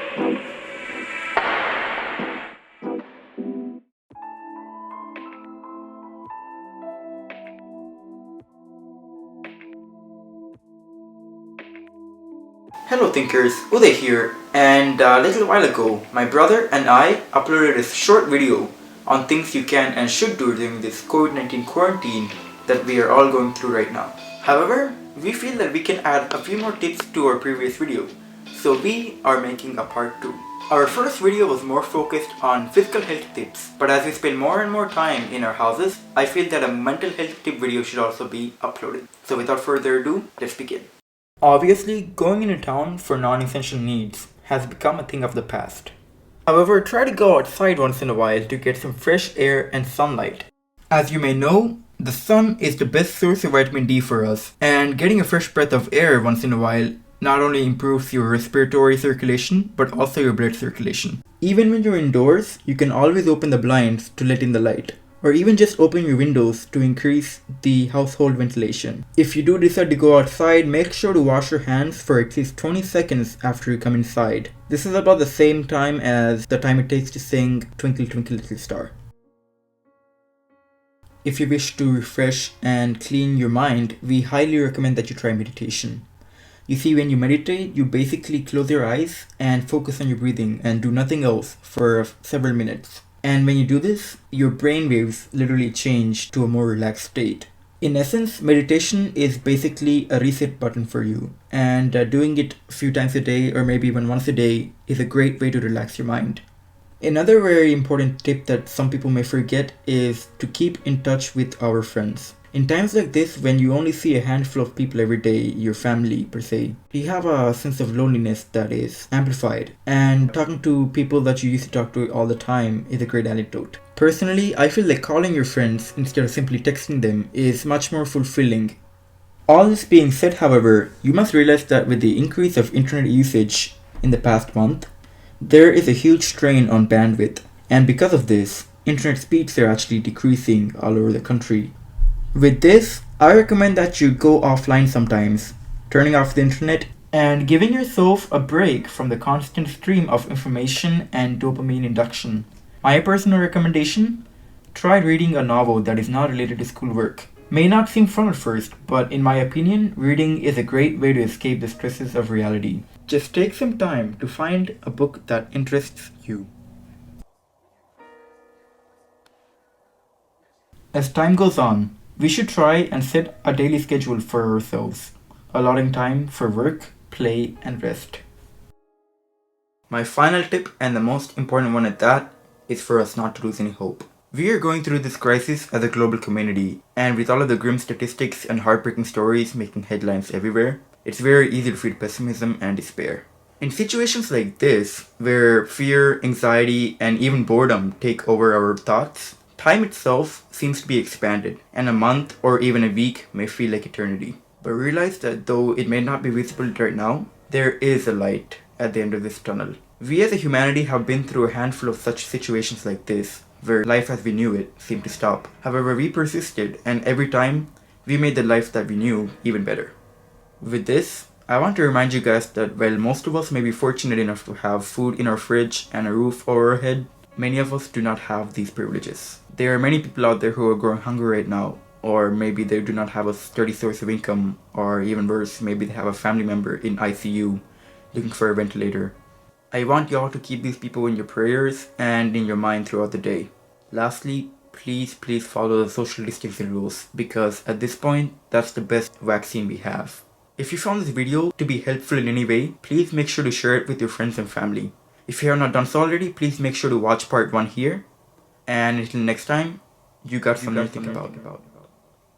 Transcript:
Hello thinkers, Uday here, and a little while ago, my brother and I uploaded a short video on things you can and should do during this COVID-19 quarantine that we are all going through right now. However, we feel that we can add a few more tips to our previous video, so we are making a part 2. Our first video was more focused on physical health tips, but as we spend more and more time in our houses, I feel that a mental health tip video should also be uploaded. So without further ado, let's begin. Obviously, going into town for non-essential needs has become a thing of the past. However, try to go outside once in a while to get some fresh air and sunlight. As you may know, the sun is the best source of vitamin D for us, and getting a fresh breath of air once in a while not only improves your respiratory circulation, but also your blood circulation. Even when you're indoors, you can always open the blinds to let in the light, or even just open your windows to increase the household ventilation. If you do decide to go outside, make sure to wash your hands for at least 20 seconds after you come inside. This is about the same time as the time it takes to sing Twinkle Twinkle Little Star. If you wish to refresh and clean your mind, we highly recommend that you try meditation. You see, when you meditate, you basically close your eyes and focus on your breathing and do nothing else for several minutes. And when you do this, your brain waves literally change to a more relaxed state. In essence, meditation is basically a reset button for you, and doing it a few times a day or maybe even once a day is a great way to relax your mind. Another very important tip that some people may forget is to keep in touch with our friends. In times like this, when you only see a handful of people every day, your family per se, you have a sense of loneliness that is amplified, and talking to people that you used to talk to all the time is a great antidote. Personally, I feel like calling your friends instead of simply texting them is much more fulfilling. All this being said, however, you must realize that with the increase of internet usage in the past month, there is a huge strain on bandwidth, and because of this, internet speeds are actually decreasing all over the country. With this, I recommend that you go offline sometimes, turning off the internet and giving yourself a break from the constant stream of information and dopamine induction. My personal recommendation? Try reading a novel that is not related to schoolwork. May not seem fun at first, but in my opinion, reading is a great way to escape the stresses of reality. Just take some time to find a book that interests you. As time goes on, we should try and set a daily schedule for ourselves, allotting time for work, play, and rest. My final tip, and the most important one at that, is for us not to lose any hope. We are going through this crisis as a global community, and with all of the grim statistics and heartbreaking stories making headlines everywhere, it's very easy to feel pessimism and despair. In situations like this, where fear, anxiety, and even boredom take over our thoughts, time itself seems to be expanded, and a month or even a week may feel like eternity. But realize that though it may not be visible right now, there is a light at the end of this tunnel. We as a humanity have been through a handful of such situations like this, where life as we knew it seemed to stop. However, we persisted, and every time, we made the life that we knew even better. With this, I want to remind you guys that while most of us may be fortunate enough to have food in our fridge and a roof over our head, many of us do not have these privileges. There are many people out there who are growing hungry right now, or maybe they do not have a steady source of income, or even worse, maybe they have a family member in ICU looking for a ventilator. I want you all to keep these people in your prayers and in your mind throughout the day. Lastly, please follow the social distancing rules, because at this point, that's the best vaccine we have. If you found this video to be helpful in any way, please make sure to share it with your friends and family. If you have not done so already, please make sure to watch part 1 here. And until next time, you got something to think about.